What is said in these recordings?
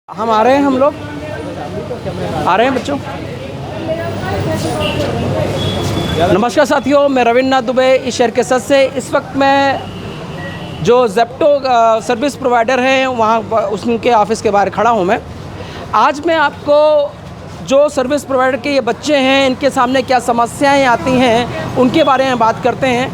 हम आ रहे हैं, हम लोग आ रहे हैं बच्चों। नमस्कार साथियों, मैं रविन्द्रनाथ दुबे इस शहर के सच से। इस वक्त मैं जो ज़ेप्टो सर्विस प्रोवाइडर हैं वहाँ उनके ऑफिस के बाहर खड़ा हूँ मैं। आज मैं आपको जो सर्विस प्रोवाइडर के ये बच्चे हैं, इनके सामने क्या समस्याएं आती हैं उनके बारे में बात करते हैं।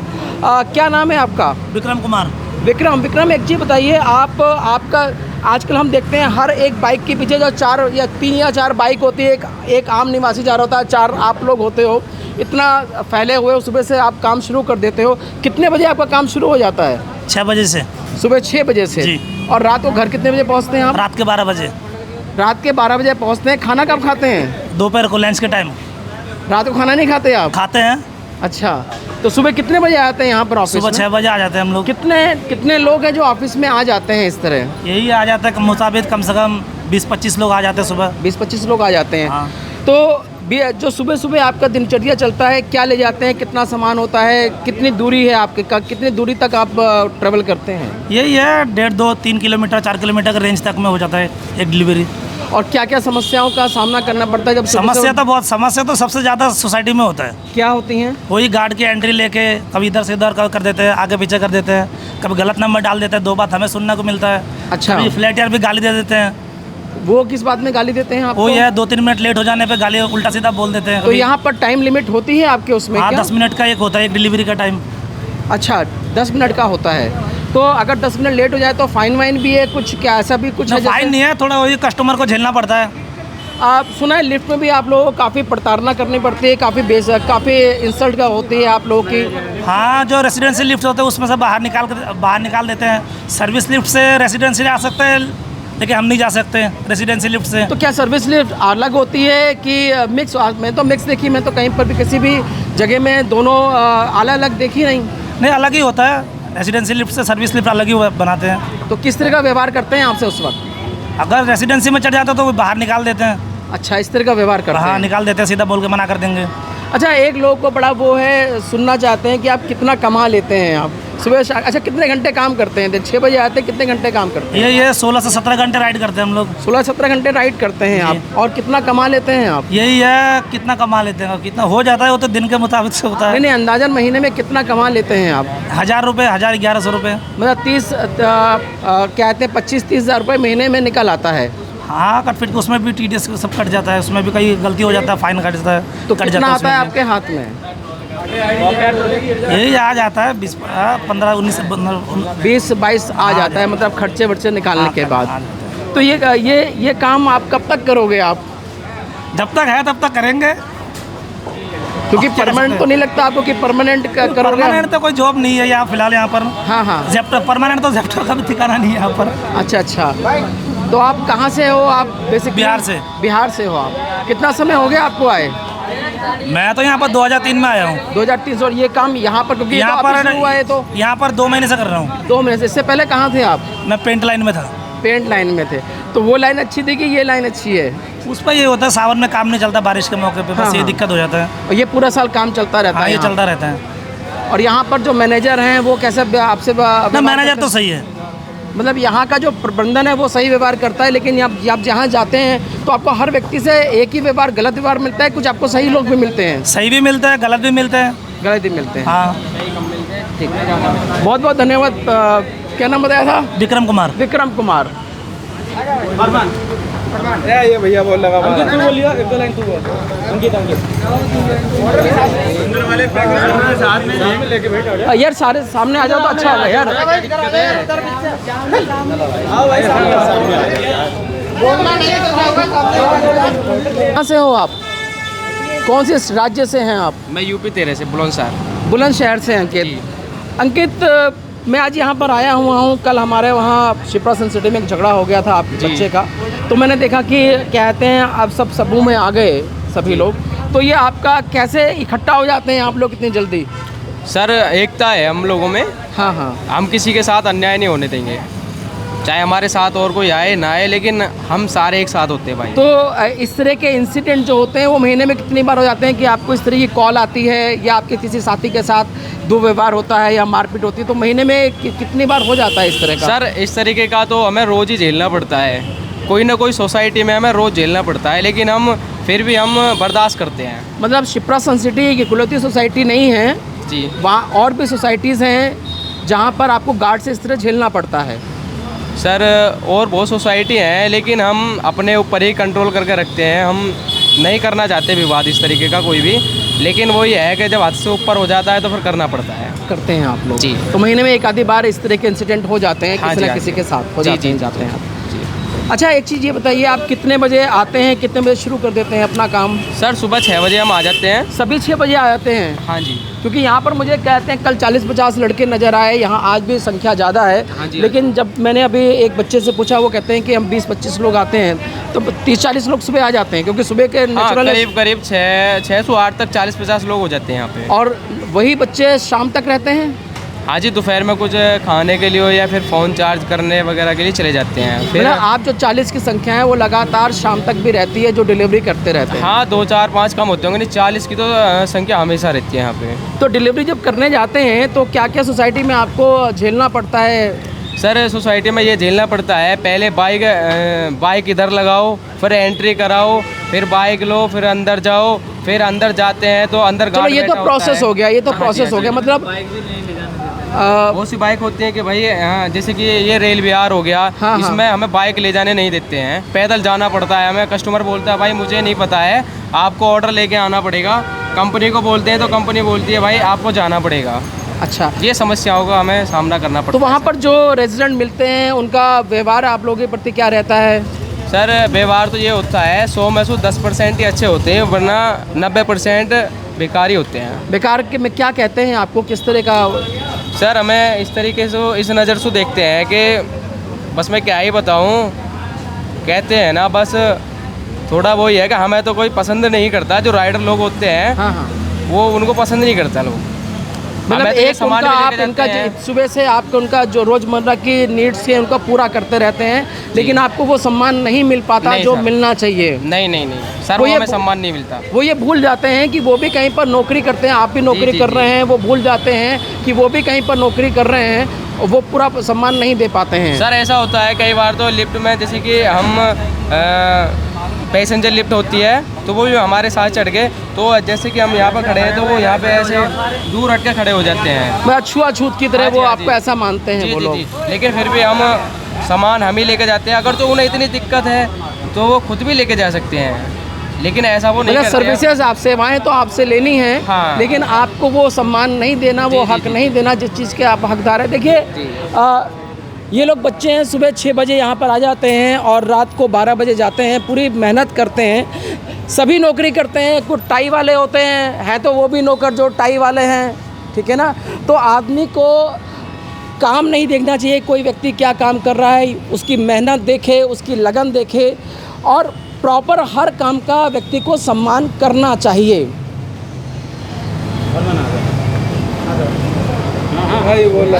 क्या नाम है आपका? विक्रम कुमार। विक्रम, एक चीज़ बताइए, आपका आजकल हम देखते हैं हर एक बाइक के पीछे जो 4 या 3 या 4 बाइक होती है, एक आम निवासी जा रहा होता है, 4 आप लोग होते हो। इतना फैले हुए हो, सुबह से आप काम शुरू कर देते हो। कितने बजे आपका काम शुरू हो जाता है? 6 बजे से। सुबह 6 बजे से जी। और रात को घर कितने बजे पहुंचते हैं आप? रात के 12 बजे। रात के 12 बजे पहुंचते हैं। खाना कब खाते हैं? दोपहर को लंच के टाइम। रात को खाना नहीं खाते आप? खाते हैं। अच्छा, तो सुबह कितने बजे आते हैं यहाँ पर ऑफिस? सुबह 6 बजे आ जाते हैं हम लोग। कितने लोग हैं जो ऑफिस में आ जाते हैं इस तरह? यही आ जाता है मुताबिक कम से कम 20-25 लोग आ जाते हैं सुबह। 20-25 लोग आ जाते हैं। हाँ। तो जो सुबह सुबह आपका दिनचर्या चलता है, क्या ले जाते हैं, कितना सामान होता है, कितनी दूरी है आपके, कितनी दूरी तक आप ट्रेवल करते हैं? यही है 1.5, 2, 3 किलोमीटर 4 किलोमीटर का रेंज तक में हो जाता है एक डिलीवरी। और क्या क्या समस्याओं का सामना करना पड़ता है जब समस्या तो सबसे ज़्यादा सोसाइटी में होता है। क्या होती हैं? वही गार्ड की एंट्री लेके कभी इधर से इधर कर देते हैं, आगे पीछे कर देते हैं, कभी गलत नंबर डाल देते हैं, 2 बात हमें सुनने को मिलता है। अच्छा। कभी फ्लैट यार भी गाली दे देते हैं। वो किस बात में गाली देते हैं आपको? वो ये 2-3 मिनट लेट हो जाने पे गाली उल्टा सीधा बोल देते हैं। तो यहाँ पर टाइम लिमिट होती है आपके उसमें? हाँ, क्या? 10 मिनट का एक होता है, एक डिलीवरी का टाइम। अच्छा, 10 मिनट का होता है। तो अगर 10 मिनट लेट हो जाए तो फाइन वाइन भी है कुछ? क्या ऐसा भी कुछ है? फाइन नहीं है, थोड़ा वही कस्टमर को झेलना पड़ता है। आप सुना है लिफ्ट में भी आप लोगों को काफ़ी प्रताड़ना करनी पड़ती है, काफ़ी इंसल्ट का होती है आप लोगों की? हाँ, जो रेसिडेंशियल लिफ्ट होते हैं उसमें से बाहर निकाल देते हैं। सर्विस लिफ्ट से रेसिडेंशियल आ सकते हैं, लेकिन हम नहीं जा सकते रेसिडेंशियल लिफ्ट से। तो क्या सर्विस लिफ्ट अलग होती है कि मिक्स? मैं तो मिक्स देखी, मैं तो कहीं पर भी किसी भी जगह में दोनों अलग अलग देखी नहीं। अलग ही होता है। रेसिडेंशियल लिफ्ट से सर्विस लिफ्ट अलग ही बनाते हैं। तो किस तरह का व्यवहार करते हैं आपसे उस वक्त? अगर रेसिडेंसी में चढ़ जाता तो वो बाहर निकाल देते हैं। अच्छा, इस तरह का व्यवहार करते हैं? हाँ, निकाल देते हैं, सीधा बोल के मना कर देंगे। अच्छा, एक लोग को बड़ा वो है, सुनना चाहते हैं कि आप कितना कमा लेते हैं आप सुबह? अच्छा, कितने घंटे काम करते हैं? 6 बजे आते हैं, कितने घंटे काम करते हैं? ये 16 से 17 घंटे राइड करते हैं हम लोग। 16-17 घंटे राइड करते हैं आप। और कितना कमा लेते हैं आप? यही है, कितना कमा लेते हैं, कितना हो जाता है वो तो दिन के मुताबिक से होता है। नहीं, अंदाजन महीने में कितना कमा लेते हैं आप? 1000 रुपये, 1100 रुपये। मतलब 30 कहते हैं 25-30 हज़ार रुपये महीने में निकल आता है। हाँ, कटफिट उसमें भी TDS सब कट जाता है, उसमें भी कई गलती हो जाता है, फाइन कट जाता है। तो कितना आता है आपके हाथ में? यही आ जाता है 15, 19, 20-22 आ जाता है, मतलब खर्चे वर्चे निकालने के बाद। तो ये काम आप कब तक करोगे आप? जब तक है तब तक करेंगे, क्योंकि परमानेंट तो नहीं लगता आपको कि परमानेंट करोगे? परमानेंट तो कोई जॉब नहीं है यहाँ फिलहाल यहाँ पर। हाँ हाँ, ज़ेप्टो परमानेंट तो ज़ेप्टो का भी ठिकाना नहीं है यहाँ पर। अच्छा। तो आप कहाँ से हो? आप बेसिक बिहार से। बिहार से हो आप? कितना समय हो गया आपको आए? मैं तो यहाँ पर 2003 में आया हूँ। 2003। और ये काम यहाँ पर क्योंकि यहाँ पर हुआ है तो यहाँ पर 2 महीने से कर रहा हूँ। 2 महीने से? इससे पहले कहाँ थे आप? मैं पेंट लाइन में था। पेंट लाइन में थे। तो वो लाइन अच्छी थी कि ये लाइन अच्छी है? उस पर ये होता है, सावन में काम नहीं चलता, बारिश के मौके पे बस ये दिक्कत हो जाता है। और ये पूरा साल काम चलता रहता है? ये चलता रहता है। और यहाँ पर जो मैनेजर हैं वो कैसे आपसे? मैनेजर तो सही है, मतलब यहाँ का जो प्रबंधन है वो सही व्यवहार करता है, लेकिन आप जहाँ जाते हैं तो आपको हर व्यक्ति से एक ही व्यवहार, गलत व्यवहार मिलता है? कुछ आपको सही लोग भी मिलते हैं? सही भी मिलता है, गलत भी मिलते हैं। गलत भी मिलते हैं। हाँ, ठीक है, बहुत बहुत धन्यवाद। क्या नाम बताया था? विक्रम कुमार। विक्रम कुमार। ये भैया बोल लगा अंकित, तू बोलिए, एक दो लाइन तू बोल। अंकित अंदर वाले साथ में लेके बैठो यार, सारे सामने आ जाओ तो अच्छा होगा यार। आओ भाई, कहाँ से हो आप? कौन से राज्य से हैं आप? मैं यूपी 13 से बुलंदशहर। बुलंदशहर से। अंकित, मैं आज यहाँ पर आया हुआ हूँ। कल हमारे वहाँ शिप्रा सन सिटी में एक झगड़ा हो गया था आपके बच्चे का, तो मैंने देखा कि कहते हैं आप सब समूह में आ गए सभी लोग। तो ये आपका कैसे इकट्ठा हो जाते हैं आप लोग इतनी जल्दी? सर, एकता है हम लोगों में। हाँ हाँ, हम किसी के साथ अन्याय नहीं होने देंगे, चाहे हमारे साथ और कोई आए ना आए, लेकिन हम सारे एक साथ होते हैं भाई। तो इस तरह के इंसिडेंट जो होते हैं वो महीने में कितनी बार हो जाते हैं कि आपको इस तरह की कॉल आती है या आपके किसी साथी के साथ दुर्व्यवहार होता है या मारपीट होती है? तो महीने में कितनी बार हो जाता है इस तरह का? सर, इस तरीके का तो हमें रोज़ ही झेलना पड़ता है। कोई ना कोई सोसाइटी में हमें रोज़ झेलना पड़ता है, लेकिन हम फिर भी हम बर्दाश्त करते हैं। मतलब शिप्रा सन सिटी की इकलौती सोसाइटी नहीं है जी, वहाँ और भी सोसाइटीज़ हैं जहाँ पर आपको गार्ड से इस तरह झेलना पड़ता है। सर और बहुत सोसाइटी हैं, लेकिन हम अपने ऊपर ही कंट्रोल करके रखते हैं। हम नहीं करना चाहते विवाद इस तरीके का कोई भी, लेकिन वो ये है कि जब हद से ऊपर हो जाता है तो फिर करना पड़ता है। करते हैं आप लोग जी। तो महीने में एक आधी बार इस तरह के इंसिडेंट हो जाते हैं, हाँ किसी जी, न हाँ किसी जी। के साथ हो जी, जाते जी, हैं जी, जाते हैं आप। जी। अच्छा एक चीज़ ये बताइए, आप कितने बजे आते हैं, कितने बजे शुरू कर देते हैं अपना काम? सर सुबह 6 बजे हम आ जाते हैं। सभी 6 बजे आ जाते हैं? हाँ जी। क्योंकि यहाँ पर मुझे कहते हैं कल 40-50 लड़के नज़र आए, यहाँ आज भी संख्या ज़्यादा है। हाँ जी, लेकिन जब मैंने अभी एक बच्चे से पूछा, वो कहते हैं कि हम 20-25 लोग आते हैं, तो 30-40 लोग सुबह आ जाते हैं, क्योंकि सुबह के हाँ, नेचुरल करीब 6 से 8 तक 40-50 लोग हो जाते हैं यहाँ पे। और वही बच्चे शाम तक रहते हैं। हाँ जी, दोपहर में कुछ खाने के लिए हो या फिर फ़ोन चार्ज करने वगैरह के लिए चले जाते हैं फिर। मतलब आप जो 40 की संख्या है वो लगातार शाम तक भी रहती है, जो डिलीवरी करते रहते हैं? हाँ, 2, 4, 5 कम होते होंगे, नहीं 40 की तो संख्या हमेशा रहती है यहाँ पे। तो डिलीवरी जब करने जाते हैं तो क्या क्या सोसाइटी में आपको झेलना पड़ता है? सर सोसाइटी में ये झेलना पड़ता है, पहले बाइक इधर लगाओ, फिर एंट्री कराओ, फिर बाइक लो, फिर अंदर जाओ, फिर अंदर जाते हैं तो अंदर चलो गार्ड ये तो बैठा प्रोसेस होता है। हो गया, ये तो हाँ जी, प्रोसेस हाँ हो गया। जी। मतलब बहुत सी बाइक होती है कि भाई जैसे कि ये रेल विहार हो गया, हाँ, इसमें हमें बाइक ले जाने नहीं देते हैं, पैदल जाना पड़ता है हमें। कस्टमर बोलता है भाई मुझे नहीं पता है, आपको ऑर्डर लेके आना पड़ेगा। कंपनी को बोलते हैं तो कंपनी बोलती है भाई आपको जाना पड़ेगा। अच्छा, ये समस्याओं का हमें सामना करना पड़ता तो है। वहाँ पर जो रेजिडेंट मिलते हैं उनका व्यवहार आप लोगों के प्रति क्या रहता है? सर व्यवहार तो ये होता है 100 में से 10% ही अच्छे होते हैं, वरना 90% बेकार ही होते हैं। बेकार के में क्या कहते हैं आपको, किस तरह का? सर हमें इस तरीके से इस नज़र से देखते हैं कि बस मैं क्या ही बताऊं, कहते हैं ना बस थोड़ा वही है कि हमें तो कोई पसंद नहीं करता। जो राइडर लोग होते हैं हाँ हाँ, वो उनको पसंद नहीं करता लोग। मतलब हमें तो ये एक सामान उनका भी आप लेके इनका जाते हैं। सुबह से आपको उनका जो रोज़मर्रा की नीड्स है उनका पूरा करते रहते हैं, लेकिन आपको वो सम्मान नहीं मिल पाता नहीं जो सर। मिलना चाहिए। नहीं सर, वो वो ये हमें सम्मान नहीं मिलता। वो ये भूल जाते हैं कि वो भी कहीं पर नौकरी करते हैं, आप भी नौकरी जी, कर जी। रहे हैं। वो भूल जाते हैं कि वो भी कहीं पर नौकरी कर रहे हैं, और वो पूरा सम्मान नहीं दे पाते हैं। सर ऐसा होता है कई बार तो लिफ्ट में, जैसे कि हम पैसेंजर लिफ्ट होती है तो वो भी हमारे साथ चढ़ गए, तो जैसे कि हम यहाँ पर खड़े हैं तो वो यहाँ पे ऐसे दूर हट के खड़े हो जाते हैं। मैं छुआछूत की तरह हाँ जी, वो हाँ आपको जी। ऐसा मानते हैं जी, वो जी, लोग। जी। लेकिन फिर भी हम सामान हम ही लेके जाते हैं। अगर तो उन्हें इतनी दिक्कत है तो वो खुद भी लेके जा सकते हैं, लेकिन ऐसा वो नहीं मतलब करते हैं। सर्विसेज आप सेवाएं तो आपसे लेनी है, हाँ। लेकिन आपको वो सम्मान नहीं देना, वो जी, जी, हक जी। नहीं देना जिस चीज़ के आप हकदार हैं। देखिए जी। ये लोग बच्चे हैं, सुबह 6 बजे यहाँ पर आ जाते हैं और रात को 12 बजे जाते हैं, पूरी मेहनत करते हैं। सभी नौकरी करते हैं, कुछ टाई वाले होते हैं तो वो भी नौकर जो टाई वाले हैं, ठीक है ना। तो आदमी को काम नहीं देखना चाहिए, कोई व्यक्ति क्या काम कर रहा है उसकी मेहनत देखे, उसकी लगन देखे, और प्रॉपर हर काम का व्यक्ति को सम्मान करना चाहिए। भाई बोल रहा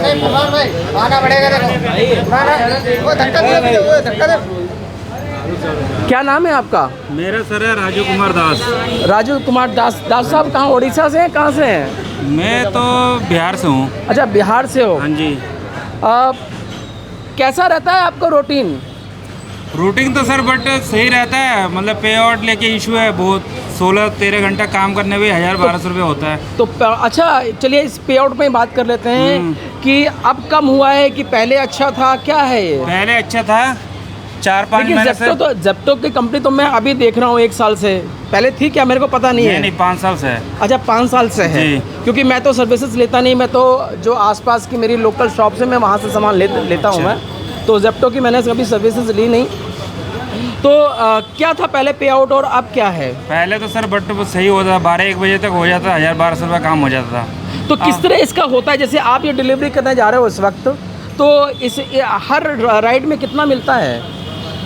क्या नाम है आपका? मेरा सर है राजू कुमार दास। राजू कुमार दास। दास साहब कहाँ, उड़ीसा से हैं, कहाँ से हैं? मैं तो बिहार से हूँ। अच्छा, बिहार से हो। हाँ जी। कैसा रहता है आपका रूटीन? रूटीन तो सर बट सही रहता है, मतलब पे आउट लेके इशू है बहुत। 16-13 घंटा काम करने में 1000-1200 रुपये होता है। तो अच्छा चलिए इस पे आउट में बात कर लेते हैं कि अब कम हुआ है कि पहले अच्छा था, क्या है ये? पहले अच्छा था, 4-5 लेकिन महीने से। जेप्टो की कंपनी तो मैं अभी देख रहा हूँ 1 साल से, पहले थी क्या मेरे को पता नहीं है। नहीं 5 साल से है। अच्छा 5 साल से है। जी। क्योंकि मैं तो सर्विसेज लेता नहीं, मैं तो जो आसपास की मेरी लोकल शॉप से मैं वहाँ से सामान लेता हूँ मैं, तो जेप्टो की मैंने कभी सर्विसेज ली नहीं। तो क्या था पहले पे आउट और अब क्या है? पहले तो सर बट वो सही होता था, 12-1 बजे तक हो जाता, 1000-1200 रुपये काम हो जाता था। तो किस तरह इसका होता है? जैसे आप ये डिलीवरी करने जा रहे हो इस वक्त, तो हर राइड में कितना मिलता है?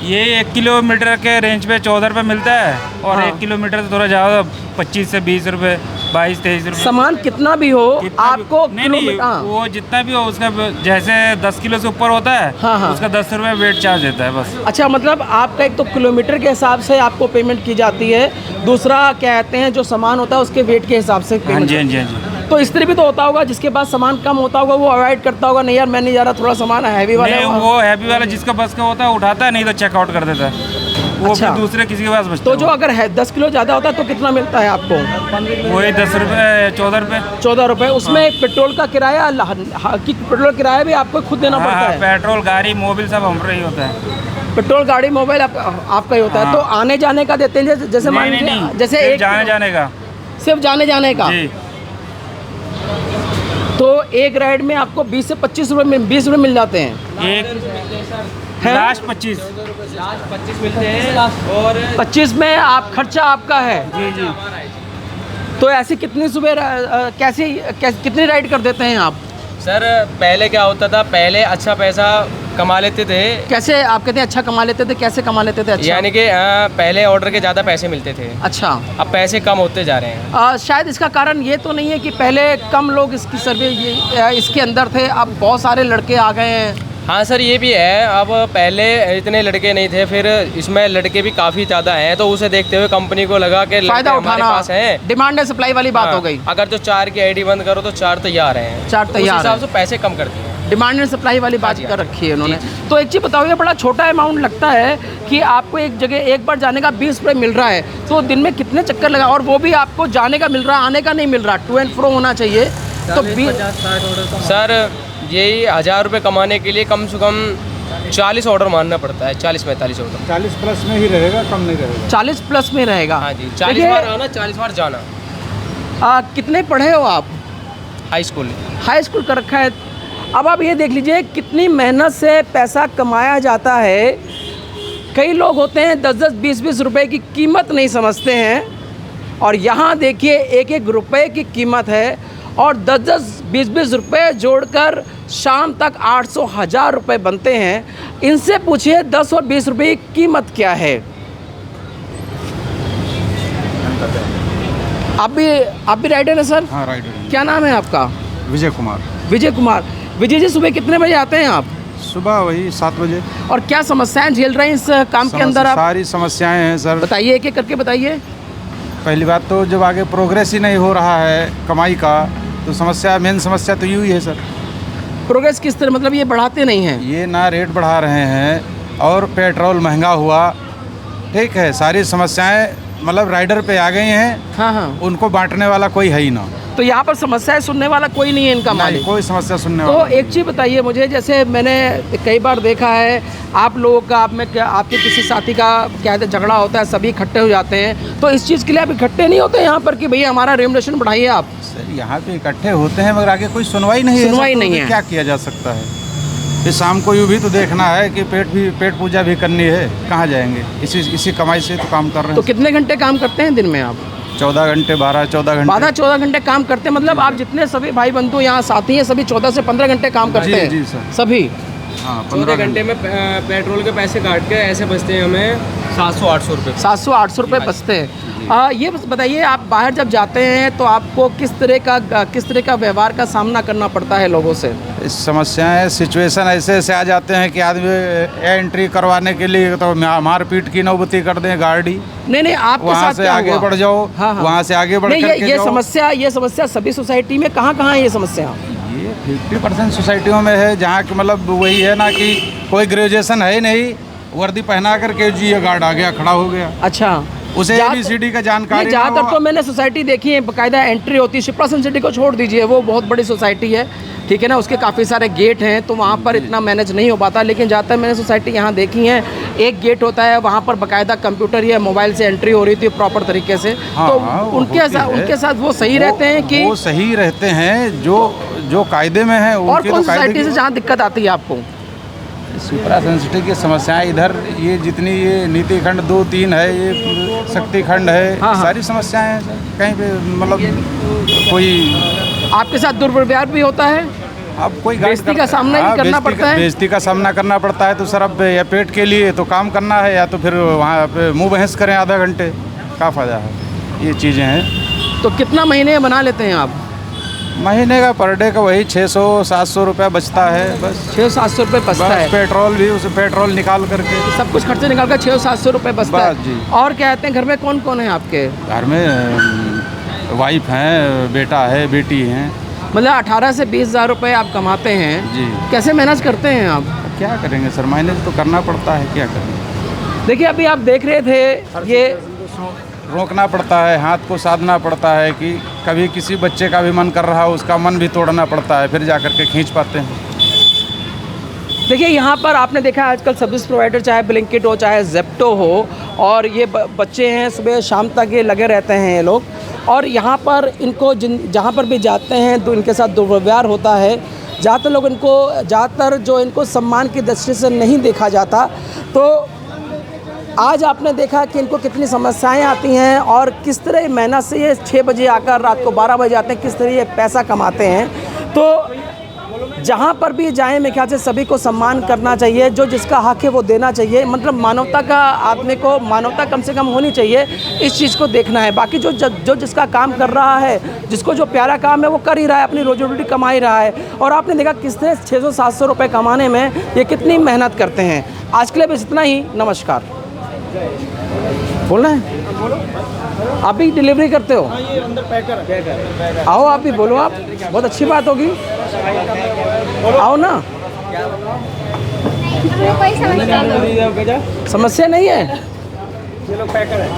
ये 1 किलोमीटर के रेंज पे 14 रुपये मिलता है, और हाँ। 1 किलोमीटर से थोड़ा ज़्यादा 25 से 20 रुपये, 22-23 रुपये। सामान कितना भी हो कितना भी- आपको नहीं हाँ। वो जितना भी हो उसका जैसे 10 किलो से ऊपर होता है, हाँ, हाँ। उसका 10 रुपये वेट चार्ज देता है बस। अच्छा, मतलब आपका एक तो किलोमीटर के हिसाब से आपको पेमेंट की जाती है, दूसरा क्या कहते हैं जो सामान होता है उसके वेट के हिसाब से हाँ पेमेंट। जी हाँ जी हाँ जी। तो इस तरह भी तो होता होगा, जिसके पास सामान कम होता होगा वो अवॉइड करता होगा, नहीं यार मैं नहीं जा रहा, थोड़ा सामान हैवी वाला नहीं, वो हैवी वाला जिसका बस का होता है उठाता है, नहीं तो चेकआउट कर देता है, वो अच्छा। फिर दूसरे किसी के पास बचता तो जो अगर है 10 किलो ज़्यादा होता है तो कितना मिलता है आपको? वही 10 रुपये 14 रुपये। 14 रुपये। उसमें पेट्रोल का किराया कि पेट्रोल किराया भी आपको खुद देना हाँ, पड़ता है? पेट्रोल गाड़ी मोबिल सब हम पर ही होता है। पेट्रोल गाड़ी मोबाइल आपका ही होता है। हाँ। तो आने जाने का देते हैं जैसे मान नहीं, लीजिए नहीं, जैसे सिर्फ एक जाने जाने का। सिर्फ जाने जाने का। जी। तो एक राइड में आपको 20 से 25 रुपये में 20 रुपये मिल जाते हैं। एक है? लास्ट 25। 25 मिलते हैं और 25 में आप खर्चा आपका है। जी जी। तो ऐसी कितनी सुबह कितनी राइड कर देते हैं आप? सर पहले क्या होता था, पहले अच्छा पैसा कमा लेते थे। कैसे आप कहते हैं अच्छा कमा लेते थे, कैसे कमा लेते थे अच्छा? यानी कि पहले ऑर्डर के ज़्यादा पैसे मिलते थे, अच्छा। अब पैसे कम होते जा रहे हैं। शायद इसका कारण ये तो नहीं है कि पहले कम लोग इसकी सर्विस इसके अंदर थे, अब बहुत सारे लड़के आ गए हैं। हाँ सर ये भी है, अब पहले इतने लड़के नहीं थे, फिर इसमें लड़के भी काफ़ी ज़्यादा हैं, तो उसे देखते हुए कंपनी को लगा कि लड़के फायदा हमारे उठाना, पास हैं। डिमांड एंड सप्लाई वाली बात हाँ, हो गई। अगर जो 4 की आईडी बंद करो तो 4 तैयार हैं, 4 तो तैयार उस हिसाब हैं। से पैसे कम करते हैं। डिमांड एंड सप्लाई वाली बात जी, कर रखी है उन्होंने। जी, तो एक चीज़ बताओ, ये बड़ा छोटा अमाउंट लगता है कि आपको एक जगह एक बार जाने का 20 रुपये मिल रहा है, तो दिन में कितने चक्कर लगा, और वो भी आपको जाने का मिल रहा है, आने का नहीं मिल रहा, टू एंड फ्रो होना चाहिए। तो सर यही 1000 रुपये कमाने के लिए कम से कम 40 ऑर्डर मानना पड़ता है, 40-45 ऑर्डर। 40 प्लस में ही रहेगा, कम नहीं रहेगा। 40 प्लस में रहेगा। हाँ जी, 40 देखिए, बार आना, 40 बार जाना। कितने पढ़े हो आप? High school. हाई स्कूल कर रखा है। अब आप ये देख लीजिए कितनी मेहनत से पैसा कमाया जाता है। कई लोग होते हैं 10-10, 20-20 रुपए की कीमत नहीं समझते हैं, और यहाँ देखिए एक एक रुपए की कीमत है, और 10-10, 20-20 रुपए जोड़कर शाम तक 800-1000 रुपये बनते हैं। इनसे पूछिए 10 और 20 रुपये की कीमत क्या है। आप भी राइडर हैं सर? हाँ राइडर। क्या नाम है आपका? विजय कुमार। विजय कुमार। विजय जी सुबह कितने बजे आते हैं आप? सुबह वही 7 बजे। और क्या समस्याएं झेल रहे हैं इस काम के अंदर आप? सारी समस्याएं हैं सर। बताइए, एक एक करके बताइए। पहली बात तो जब आगे प्रोग्रेस ही नहीं हो रहा है कमाई का, तो समस्या, मेन समस्या तो यूँ ही है सर। प्रोग्रेस किस तरह, मतलब ये बढ़ाते नहीं हैं? ये ना रेट बढ़ा रहे हैं, और पेट्रोल महंगा हुआ, ठीक है, सारी समस्याएं मतलब राइडर पे आ गई हैं। हाँ हाँ। उनको बांटने वाला कोई है ही ना। तो यहाँ पर समस्याएं सुनने वाला कोई नहीं है इनका नहीं, मालिक? कोई समस्या सुनने तो वाला एक चीज़ बताइए मुझे, जैसे मैंने कई बार देखा है आप लोगों का, आप में क्या, आपके किसी साथी का क्या झगड़ा होता है, सभी इकट्ठे हो जाते हैं, तो इस चीज़ के लिए आप इकट्ठे नहीं होते यहाँ पर कि भैया हमारा रेमुनरेशन बढ़ाइए आप? सर यहाँ पे इकट्ठे होते हैं, मगर आगे कोई सुनवाई नहीं है। सुनवाई सर, तो नहीं है। क्या किया जा सकता है? फिर शाम को यूँ भी तो देखना है कि पेट पूजा भी करनी है, कहाँ जाएंगे? इसी कमाई से तो काम कर रहे तो हैं। कितने घंटे काम करते हैं दिन में आप? 14 घंटे, 12-14 घंटे। 12-14 घंटे काम करते हैं, मतलब आप जितने सभी भाई बंधु यहाँ साथी हैं सभी 14 से 15 घंटे काम करते जी, हैं? जी सर। सभी? हाँ, 14 घंटे में पेट्रोल के पैसे काट के ऐसे बचते हैं हमें 700-800 रुपये। 700-800 रुपये बचते हैं। ये बताइए, आप बाहर जब जाते हैं तो आपको किस तरह का व्यवहार का सामना करना पड़ता है लोगों से? समस्याएं, सिचुएशन ऐसे आ जाते हैं कि आदमी एंट्री करवाने के लिए तो मारपीट की नौबती कर दें गाड़ी। नहीं, आपके वहाँ साथ से क्या आगे हुआ? बढ़ जाओ। हाँ, हाँ। वहाँ से आगे बढ़ नहीं, करके ये जाओ। ये समस्या सभी सोसाइटी में कहाँ है ये समस्या? ये 50% सोसाइटियों में है, जहाँ कि मतलब वही है ना कि कोई ग्रेजुएशन है ही नहीं, वर्दी पहना करके जी ये गार्ड आ गया, खड़ा हो गया, अच्छा, उसे ABCD का जानकारी ना ज़्यादातर हो। तो मैंने सोसाइटी देखी है बाकायदा एंट्री होती है। शिप्रा सन सिटी को छोड़ दीजिए, वो बहुत बड़ी सोसाइटी है, ठीक है ना, उसके काफ़ी सारे गेट हैं, तो वहाँ पर इतना मैनेज नहीं हो पाता। लेकिन ज़्यादातर मैंने सोसाइटी यहाँ देखी है, एक गेट होता है, वहाँ पर बाकायदा कंप्यूटर या मोबाइल से एंट्री हो रही थी प्रॉपर तरीके से। हाँ, तो हाँ, वो उनके साथ वो सही रहते हैं कि? वो सही रहते हैं जो कायदे में है। और कौन सोसाइटी से जहाँ दिक्कत आती है आपको? शिप्रा सन सिटी की समस्याएं इधर, ये जितनी ये नीति खंड 2-3 है, ये शक्ति खंड है, हाँ, हाँ। सारी समस्याएं हैं सर। कहीं पे मतलब कोई आपके साथ दुर्व्यवहार भी होता है? अब कोई बेइज्जती का सामना भी करना पड़ता है? बेइज्जती का सामना करना पड़ता है। तो सर अब या पेट के लिए तो काम करना है, या तो फिर वहाँ पे मुँह बहस करें आधा घंटे, क्या फ़ायदा है? ये चीज़ें हैं। तो कितना महीने बना लेते हैं आप? महीने का पर डे का वही 600-700 रुपया बचता है बस। 600-700 रुपये बचता है? पेट्रोल भी, उसे पेट्रोल निकाल करके सब कुछ खर्चे निकाल कर 600-700 रुपये बचता बस है। जी। और क्या कहते हैं, घर में कौन कौन है आपके? घर में वाइफ हैं, बेटा है, बेटी हैं। मतलब 18 से 20 हज़ार रुपये आप कमाते हैं जी। कैसे मैनेज करते हैं आप? क्या करेंगे सर, मैनेज तो करना पड़ता है, क्या करेंगे। देखिए अभी आप देख रहे थे ये रोकना पड़ता है, हाथ को साधना पड़ता है कि कभी किसी बच्चे का भी मन कर रहा हो, उसका मन भी तोड़ना पड़ता है, फिर जा कर के खींच पाते हैं। देखिए यहाँ पर आपने देखा आजकल सर्विस प्रोवाइडर चाहे ब्लिंकिट हो चाहे जेप्टो हो, और ये बच्चे हैं सुबह शाम तक ये लगे रहते हैं ये लोग, और यहाँ पर इनको जहाँ पर भी जाते हैं तो इनके साथ दुर्व्यवहार होता है। ज़्यादातर जो इनको सम्मान की दृष्टि से नहीं देखा जाता। तो आज आपने देखा कि इनको कितनी समस्याएं आती हैं और किस तरह मेहनत से ये 6 बजे आकर रात को 12 बजे आते हैं, किस तरह ये पैसा कमाते हैं। तो जहाँ पर भी जाएं मेरे ख्याल से सभी को सम्मान करना चाहिए, जो जिसका हक है वो देना चाहिए। मतलब मानवता का, आदमी को मानवता कम से कम होनी चाहिए, इस चीज़ को देखना है। बाकी जो जिसका काम कर रहा है, जिसको जो प्यारा काम है वो कर ही रहा है, अपनी रोजी रोटी कमा ही रहा है। और आपने देखा किस तरह 600-700 रुपये कमाने में ये कितनी मेहनत करते हैं। आज के लिए बस इतना ही, नमस्कार। बोलना है? आप भी डिलीवरी करते हो? ये अंदर पैकर आओ, आप भी बोलो, आप बहुत अच्छी बात होगी, आओ ना। कोई समस्या नहीं है, ये लोग पैकर है।